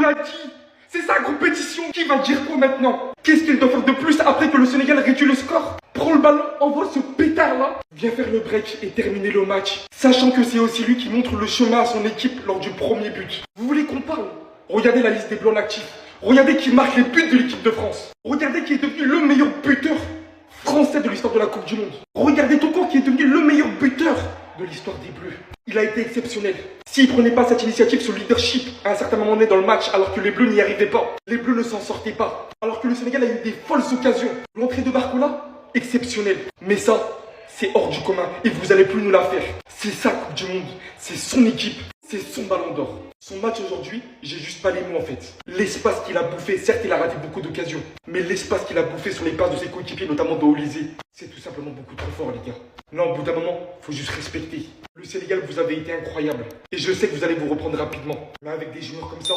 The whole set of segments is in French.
l'a dit. C'est sa compétition. Qui va dire quoi maintenant? Qu'est-ce qu'il doit faire de plus après que le Sénégal réduit le score? Prends le ballon, envoie ce pétard-là. Viens faire le break et terminer le match. Sachant que c'est aussi lui qui montre le chemin à son équipe lors du premier but. Vous voulez qu'on parle? Regardez la liste des blancs actifs. Regardez qui marque les buts de l'équipe de France. Regardez qui est devenu le meilleur buteur français de l'histoire de la Coupe du Monde. Regardez Toko qui est devenu le meilleur buteur de l'histoire des Bleus. Il a été exceptionnel. S'il prenait pas cette initiative, ce leadership, à un certain moment donné dans le match, alors que les Bleus n'y arrivaient pas, les Bleus ne s'en sortaient pas, alors que le Sénégal a eu des folles occasions. L'entrée de Barcola, exceptionnelle. Mais ça, c'est hors du commun et vous allez plus nous la faire. C'est sa Coupe du Monde, c'est son équipe, c'est son ballon d'or. Son match aujourd'hui, j'ai juste pas les mots en fait. L'espace qu'il a bouffé, certes il a raté beaucoup d'occasions, mais l'espace qu'il a bouffé sur les passes de ses coéquipiers, notamment de Olysée, c'est tout simplement beaucoup trop fort les gars. Non, au bout d'un moment, faut juste respecter. Le Sénégal, vous avez été incroyable. Et je sais que vous allez vous reprendre rapidement. Mais avec des joueurs comme ça,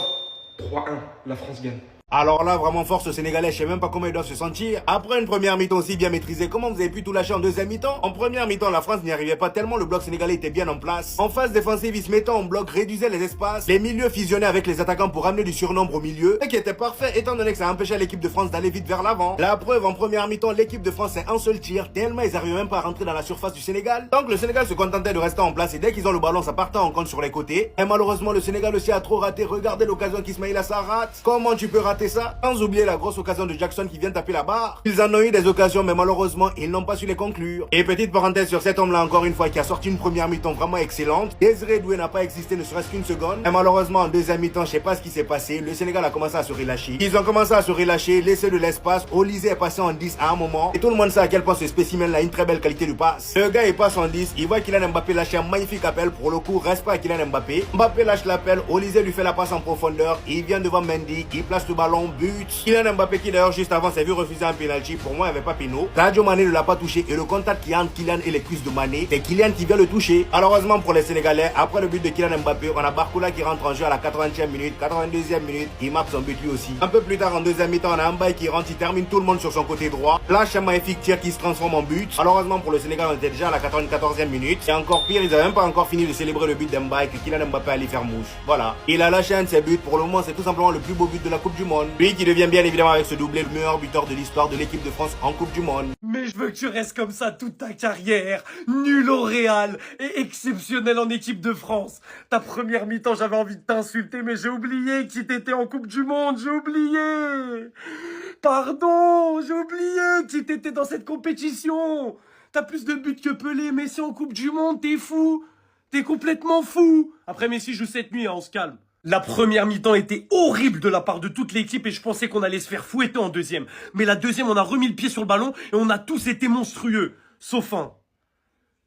3-1, la France gagne. Alors là, vraiment force aux Sénégalais, je sais même pas comment ils doivent se sentir. Après une première mi-temps aussi bien maîtrisée, comment vous avez pu tout lâcher en deuxième mi-temps? En première mi-temps, la France n'y arrivait pas tellement le bloc sénégalais était bien en place. En phase défensive, ils se mettaient en bloc, réduisaient les espaces. Les milieux fusionnaient avec les attaquants pour amener du surnombre au milieu. Ce qui était parfait étant donné que ça empêchait l'équipe de France d'aller vite vers l'avant. La preuve, en première mi-temps, l'équipe de France c'est un seul tir, tellement ils arrivaient même pas à rentrer dans la surface du Sénégal. Donc le Sénégal se contentait de rester en place et dès qu'ils ont le ballon, ça partait en compte sur les côtés. Et malheureusement, le Sénégal aussi a trop raté. Regardez l'occasion qu'Ismaïla Sarr rate. Comment tu peux rater ça? Sans oublier la grosse occasion de Jackson qui vient taper la barre. Ils en ont eu des occasions mais malheureusement ils n'ont pas su les conclure. Et petite parenthèse sur cet homme là encore une fois qui a sorti une première mi-temps vraiment excellente. Désiré Doué n'a pas existé ne serait-ce qu'une seconde. Et malheureusement en deuxième mi-temps je sais pas ce qui s'est passé. Le Sénégal a commencé à se relâcher. Ils ont commencé à se relâcher, laisser de l'espace. Olysée est passé en 10 à un moment. Et tout le monde sait à quel point ce spécimen là a une très belle qualité de passe. Le gars il passe en 10, il voit Kylian Mbappé lâcher un magnifique appel. Pour le coup reste pas à Kylian Mbappé. Mbappé lâche l'appel, Olysée lui fait la passe en profondeur. Il vient devant Mendy, il place le ballon, but. Kylian Mbappé qui d'ailleurs juste avant s'est vu refuser un penalty, pour moi il n'y avait pas péno. Sadio Mané ne l'a pas touché et le contact qui entre Kylian et les cuisses de Mané, c'est Kylian qui vient le toucher. Malheureusement pour les Sénégalais, après le but de Kylian Mbappé, on a Barcola qui rentre en jeu à la 80e minute, 82e minute, il marque son but lui aussi. Un peu plus tard en deuxième mi-temps, on a Mbaye qui rentre, il termine tout le monde sur son côté droit. Lâche un magnifique tir qui se transforme en but. Malheureusement pour le Sénégal, on était déjà à la 94e minute. Et encore pire, ils n'avaient même pas encore fini de célébrer le but d'Mbaye que Kylian Mbappé allait faire mouche. Voilà. Il a lâché un de ses buts, pour le moment c'est tout simplement le plus beau but de la Coupe du Monde. Lui qui devient bien évidemment avec ce doublé le meilleur buteur de l'histoire de l'équipe de France en Coupe du Monde. Mais je veux que tu restes comme ça toute ta carrière, nul au Real et exceptionnel en équipe de France. Ta première mi-temps, j'avais envie de t'insulter, mais j'ai oublié qui t'étais en Coupe du Monde, j'ai oublié. Pardon, j'ai oublié qui t'étais dans cette compétition. T'as plus de buts que Pelé, Messi en Coupe du Monde, t'es fou. T'es complètement fou. Après Messi joue cette nuit, hein, on se calme. La première mi-temps était horrible de la part de toute l'équipe et je pensais qu'on allait se faire fouetter en deuxième. Mais la deuxième, on a remis le pied sur le ballon et on a tous été monstrueux. Sauf un.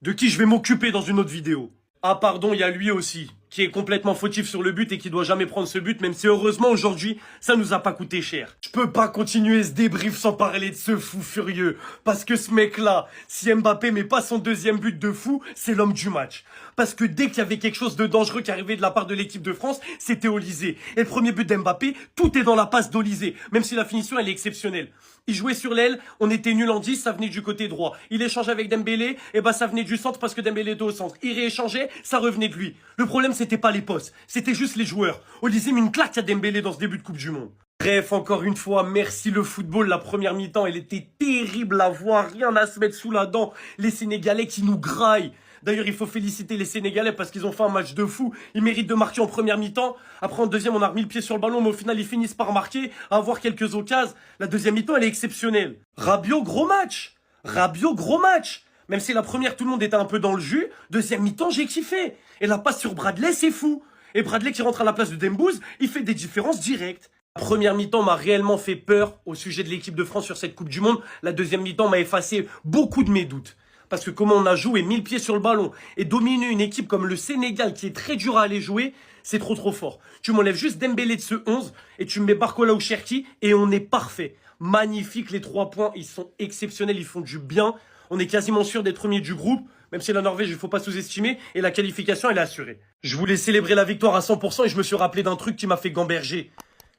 De qui je vais m'occuper dans une autre vidéo. Ah pardon, il y a lui aussi, qui est complètement fautif sur le but et qui doit jamais prendre ce but, même si heureusement aujourd'hui, ça nous a pas coûté cher. Je peux pas continuer ce débrief sans parler de ce fou furieux, parce que ce mec-là, si Mbappé met pas son deuxième but de fou, c'est l'homme du match. Parce que dès qu'il y avait quelque chose de dangereux qui arrivait de la part de l'équipe de France, c'était Olysée. Et le premier but d'Mbappé, tout est dans la passe d'Olysée, même si la finition elle est exceptionnelle. Il jouait sur l'aile, on était nul en 10, ça venait du côté droit. Il échangeait avec Dembélé, et bah ça venait du centre parce que Dembélé était au centre. Il rééchangeait, ça revenait de lui. Le problème c'était pas les postes, c'était juste les joueurs. Olysée met une claque à Dembélé dans ce début de Coupe du Monde. Bref, encore une fois, merci le football. La première mi-temps, elle était terrible à voir, rien à se mettre sous la dent. Les Sénégalais qui nous graillent. D'ailleurs, il faut féliciter les Sénégalais parce qu'ils ont fait un match de fou. Ils méritent de marquer en première mi-temps. Après, en deuxième, on a remis le pied sur le ballon, mais au final, ils finissent par marquer, à avoir quelques occasions. La deuxième mi-temps, elle est exceptionnelle. Rabiot, gros match. Rabiot, gros match. Même si la première, tout le monde était un peu dans le jus. Deuxième mi-temps, j'ai kiffé. Et la passe sur Bradley, c'est fou. Et Bradley qui rentre à la place de Dembouz, il fait des différences directes. La première mi-temps m'a réellement fait peur au sujet de l'équipe de France sur cette Coupe du Monde. La deuxième mi-temps m'a effacé beaucoup de mes doutes. Parce que comment on a joué 1000 pieds sur le ballon et dominer une équipe comme le Sénégal qui est très dur à aller jouer, c'est trop fort. Tu m'enlèves juste Dembélé de ce 11 et tu me mets Barcola ou Cherki et on est parfait. Magnifique, les 3 points, ils sont exceptionnels, ils font du bien. On est quasiment sûr d'être premier du groupe, même si la Norvège, il ne faut pas sous-estimer, et la qualification, elle est assurée. Je voulais célébrer la victoire à 100% et je me suis rappelé d'un truc qui m'a fait gamberger.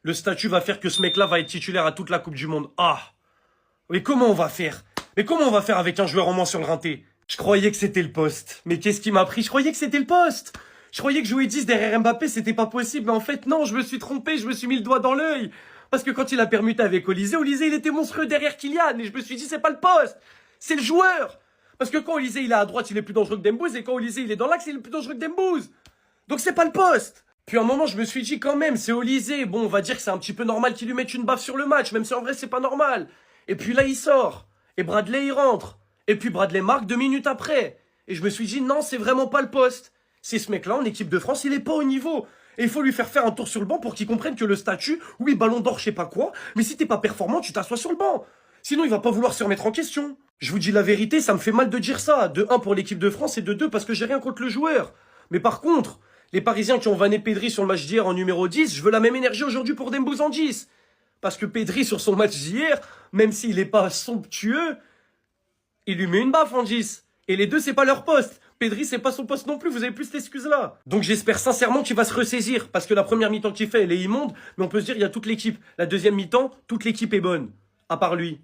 Le statut va faire que ce mec-là va être titulaire à toute la Coupe du Monde. Ah! Mais comment on va faire? Mais comment on va faire avec un joueur en moins sur le rinté? Je croyais que c'était le poste. Mais qu'est-ce qui m'a pris? Je croyais que c'était le poste. Je croyais que jouer 10 derrière Mbappé, c'était pas possible. Mais en fait, non, je me suis trompé, je me suis mis le doigt dans l'œil. Parce que quand il a permuté avec Olysée, il était monstrueux derrière Kylian. Et je me suis dit, c'est pas le poste, c'est le joueur. Parce que quand Olysée, il est à droite, il est plus dangereux que Dembouz. Et quand Olysée, il est dans l'axe, il est plus dangereux que Dembouz. Donc c'est pas le poste. Puis à un moment, je me suis dit quand même, c'est Olysée. Bon, on va dire que c'est un petit peu normal qu'il lui mette une baffe sur le match, même si en vrai, c'est pas normal. Et puis là, il sort. Et Bradley, il rentre. Et puis Bradley marque 2 minutes après. Et je me suis dit, non, c'est vraiment pas le poste. C'est ce mec-là, en équipe de France, il est pas au niveau. Et il faut lui faire un tour sur le banc pour qu'il comprenne que le statut, oui, ballon d'or, je sais pas quoi, mais si t'es pas performant, tu t'assois sur le banc. Sinon, il va pas vouloir se remettre en question. Je vous dis la vérité, ça me fait mal de dire ça. De 1 pour l'équipe de France et de 2 parce que j'ai rien contre le joueur. Mais par contre, les Parisiens qui ont vanné Pedri sur le match d'hier en numéro 10, je veux la même énergie aujourd'hui pour Dembouz en 10. Parce que Pedri, sur son match d'hier, même s'il est pas somptueux, il lui met une baffe en 10. Et les deux, c'est pas leur poste. Pedri, c'est pas son poste non plus, vous avez plus cette excuse-là. Donc j'espère sincèrement qu'il va se ressaisir. Parce que la première mi-temps qu'il fait, elle est immonde. Mais on peut se dire, il y a toute l'équipe. La deuxième mi-temps, toute l'équipe est bonne. À part lui.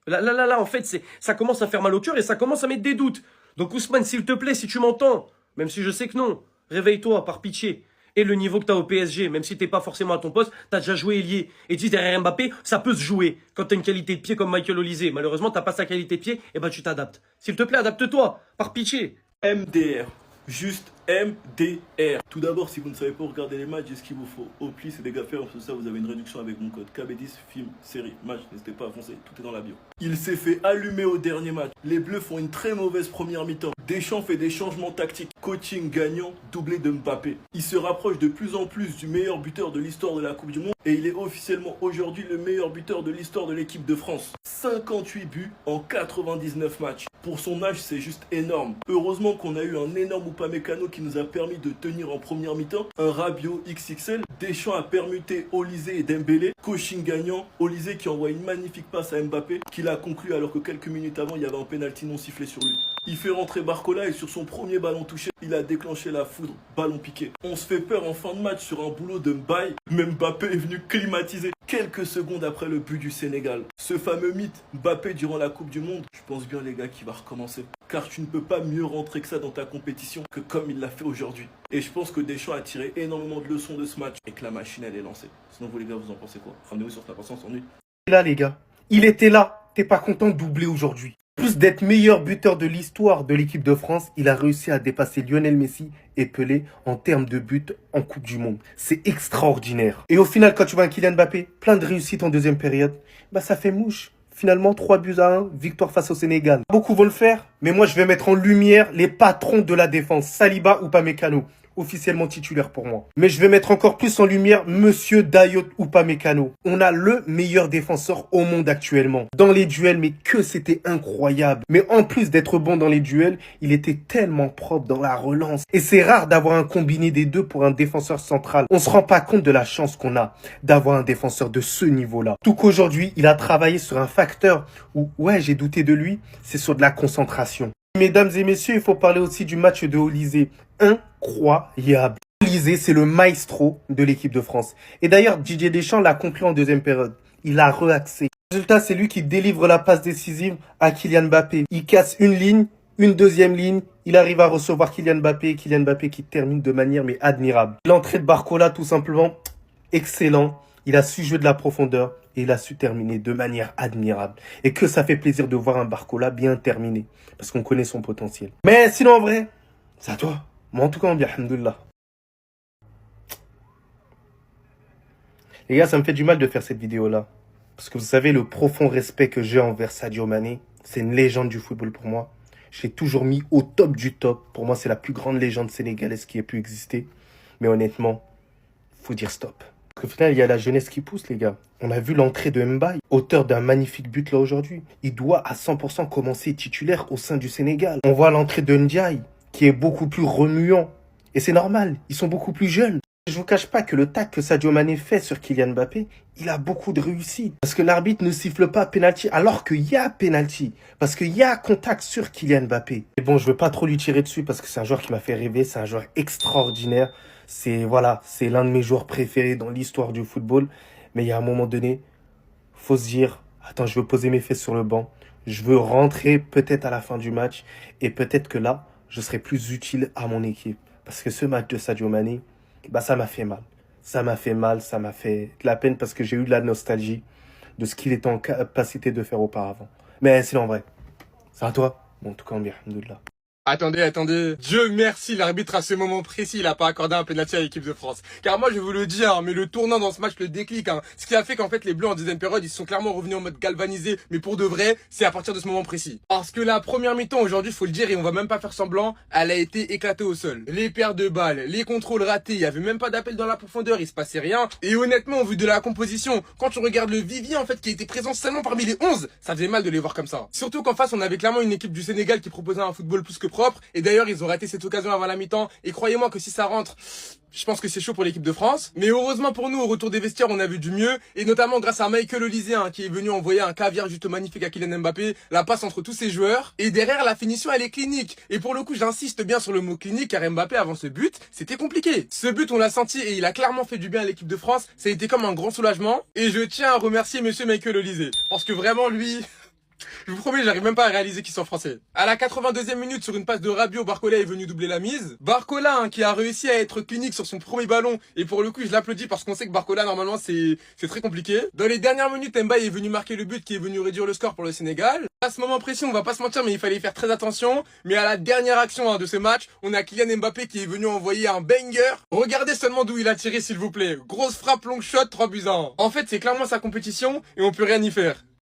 Là, en fait, ça commence à faire mal au cœur et ça commence à mettre des doutes. Donc Ousmane, s'il te plaît, si tu m'entends, même si je sais que non, réveille-toi, par pitié. Et le niveau que t'as au PSG, même si t'es pas forcément à ton poste, t'as déjà joué ailier. Et 10 derrière Mbappé, ça peut se jouer. Quand t'as une qualité de pied comme Michael Olysée, malheureusement t'as pas sa qualité de pied, et ben tu t'adaptes. S'il te plaît, adapte-toi, par pitié. MDR. Juste MDR. Tout d'abord, si vous ne savez pas regarder les matchs, j'ai ce qu'il vous faut. Au plus, c'est des gars faire pour ça, vous avez une réduction avec mon code KB10, film, série, match. N'hésitez pas à foncer, tout est dans la bio. Il s'est fait allumer au dernier match. Les Bleus font une très mauvaise première mi-temps. Deschamps fait des changements tactiques. Coaching gagnant, doublé de Mbappé. Il se rapproche de plus en plus du meilleur buteur de l'histoire de la Coupe du Monde. Et il est officiellement aujourd'hui le meilleur buteur de l'histoire de l'équipe de France. 58 buts en 99 matchs. Pour son âge, c'est juste énorme. Heureusement qu'on a eu un énorme Upamecano qui nous a permis de tenir en première mi-temps. Un Rabiot XXL. Deschamps a permuté Olysée et Dembélé. Coaching gagnant. Olysée qui envoie une magnifique passe à Mbappé, qu'il a conclu alors que quelques minutes avant, il y avait un penalty non sifflé sur lui. Il fait rentrer Barcola et sur son premier ballon touché, il a déclenché la foudre, ballon piqué. On se fait peur en fin de match sur un boulot de Mbaye. Même Mbappé est venu climatiser quelques secondes après le but du Sénégal. Ce fameux mythe, Mbappé durant la Coupe du Monde, je pense bien les gars qu'il va recommencer. Car tu ne peux pas mieux rentrer que ça dans ta compétition que comme il l'a fait aujourd'hui. Et je pense que Deschamps a tiré énormément de leçons de ce match et que la machine elle est lancée. Sinon vous les gars, vous en pensez quoi? Ramenez-vous sur la patience en nuit. Là les gars, il était là, t'es pas content de doubler aujourd'hui. Plus d'être meilleur buteur de l'histoire de l'équipe de France, il a réussi à dépasser Lionel Messi et Pelé en termes de buts en Coupe du Monde. C'est extraordinaire. Et au final, quand tu vois un Kylian Mbappé, plein de réussite en deuxième période, bah ça fait mouche. Finalement, 3-1, victoire face au Sénégal. Beaucoup vont le faire, mais moi je vais mettre en lumière les patrons de la défense, Saliba ou Upamecano. Officiellement titulaire pour moi. Mais je vais mettre encore plus en lumière Monsieur Dayot Upamecano. On a le meilleur défenseur au monde actuellement. Dans les duels, mais que c'était incroyable. Mais en plus d'être bon dans les duels, il était tellement propre dans la relance. Et c'est rare d'avoir un combiné des deux pour un défenseur central. On se rend pas compte de la chance qu'on a d'avoir un défenseur de ce niveau-là. Tout qu'aujourd'hui, il a travaillé sur un facteur où, ouais, j'ai douté de lui, c'est sur de la concentration. Mesdames et messieurs, il faut parler aussi du match de Olysée. Incroyable. Olysée, c'est le maestro de l'équipe de France. Et d'ailleurs, Didier Deschamps l'a compris en deuxième période. Il a reaxé. Résultat, c'est lui qui délivre la passe décisive à Kylian Mbappé. Il casse une ligne, une deuxième ligne. Il arrive à recevoir Kylian Mbappé. Kylian Mbappé qui termine de manière mais admirable. L'entrée de Barcola, tout simplement, excellent. Il a su jouer de la profondeur et il a su terminer de manière admirable. Et que ça fait plaisir de voir un Barcola bien terminé. Parce qu'on connaît son potentiel. Mais sinon, en vrai, c'est à toi. Moi, en tout cas, on dit alhamdoulilah. Les gars, ça me fait du mal de faire cette vidéo-là. Parce que vous savez, le profond respect que j'ai envers Sadio Mané, c'est une légende du football pour moi. Je l'ai toujours mis au top du top. Pour moi, c'est la plus grande légende sénégalaise qui ait pu exister. Mais honnêtement, faut dire stop. Parce qu'au final, il y a la jeunesse qui pousse, les gars. On a vu l'entrée de Mbaye, auteur d'un magnifique but là aujourd'hui. Il doit à 100% commencer titulaire au sein du Sénégal. On voit l'entrée de Ndiaye, qui est beaucoup plus remuant. Et c'est normal, ils sont beaucoup plus jeunes. Je vous cache pas que le tac que Sadio Mané fait sur Kylian Mbappé, il a beaucoup de réussite. Parce que l'arbitre ne siffle pas penalty alors qu'il y a penalty. Parce qu'il y a contact sur Kylian Mbappé. Et bon, je veux pas trop lui tirer dessus parce que c'est un joueur qui m'a fait rêver. C'est un joueur extraordinaire. C'est l'un de mes joueurs préférés dans l'histoire du football. Mais il y a un moment donné, faut se dire, attends, je veux poser mes fesses sur le banc. Je veux rentrer peut-être à la fin du match. Et peut-être que là, je serai plus utile à mon équipe. Parce que ce match de Sadio Mané, bah ça m'a fait mal. Ça m'a fait mal, ça m'a fait de la peine parce que j'ai eu de la nostalgie de ce qu'il était en capacité de faire auparavant. Mais sinon, en vrai, c'est à toi. Bon, en tout cas, on bien, alhamdoulilah. Attendez. Dieu merci, l'arbitre à ce moment précis, il a pas accordé un penalty à l'équipe de France. Car moi, je vous le dis, mais le tournant dans ce match, le déclic, ce qui a fait qu'en fait, les Bleus en deuxième période, ils sont clairement revenus en mode galvanisé, mais pour de vrai, c'est à partir de ce moment précis. Parce que la première mi-temps, aujourd'hui, faut le dire, et on va même pas faire semblant, elle a été éclatée au sol. Les pertes de balles, les contrôles ratés, il y avait même pas d'appel dans la profondeur, il se passait rien. Et honnêtement, au vu de la composition, quand tu regardes le vivier, en fait, qui était présent seulement parmi les 11, ça faisait mal de les voir comme ça. Surtout qu'en face, on avait clairement une équipe du Sénégal qui proposait un football plus que propre, et d'ailleurs, ils ont raté cette occasion avant la mi-temps. Et croyez-moi que si ça rentre, je pense que c'est chaud pour l'équipe de France. Mais heureusement pour nous, au retour des vestiaires, on a vu du mieux. Et notamment grâce à Michael Olise, qui est venu envoyer un caviar juste magnifique à Kylian Mbappé. La passe entre tous ses joueurs. Et derrière, la finition, elle est clinique. Et pour le coup, j'insiste bien sur le mot clinique, car Mbappé, avant ce but, c'était compliqué. Ce but, on l'a senti et il a clairement fait du bien à l'équipe de France. Ça a été comme un grand soulagement. Et je tiens à remercier monsieur Michael Olise. Parce que vraiment, lui... Je vous promets, j'arrive même pas à réaliser qu'ils sont français. À la 82e minute, sur une passe de Rabiot, Barcola est venu doubler la mise. Barcola, qui a réussi à être clinique sur son premier ballon. Et pour le coup, je l'applaudis parce qu'on sait que Barcola, normalement, c'est très compliqué. Dans les dernières minutes, Mbaye est venu marquer le but qui est venu réduire le score pour le Sénégal. À ce moment précis, on va pas se mentir, mais il fallait faire très attention. Mais à la dernière action de ce match, on a Kylian Mbappé qui est venu envoyer un banger. Regardez seulement d'où il a tiré, s'il vous plaît. Grosse frappe, long shot, 3-1. En fait, c'est clairement sa compétition et on peut rien y faire.